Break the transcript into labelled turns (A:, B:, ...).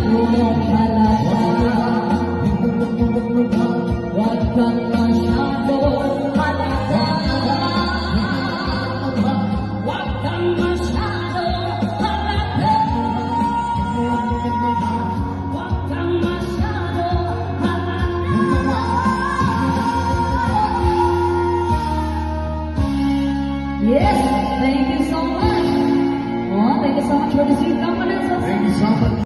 A: masyadong halata. Huwag kang masyadong halata. Huwag kang masyadong halata. Huwag kang masyadong halata. Yes, thank you so much. Oh, thank you so much for the sweet compliments.
B: Thank you so much.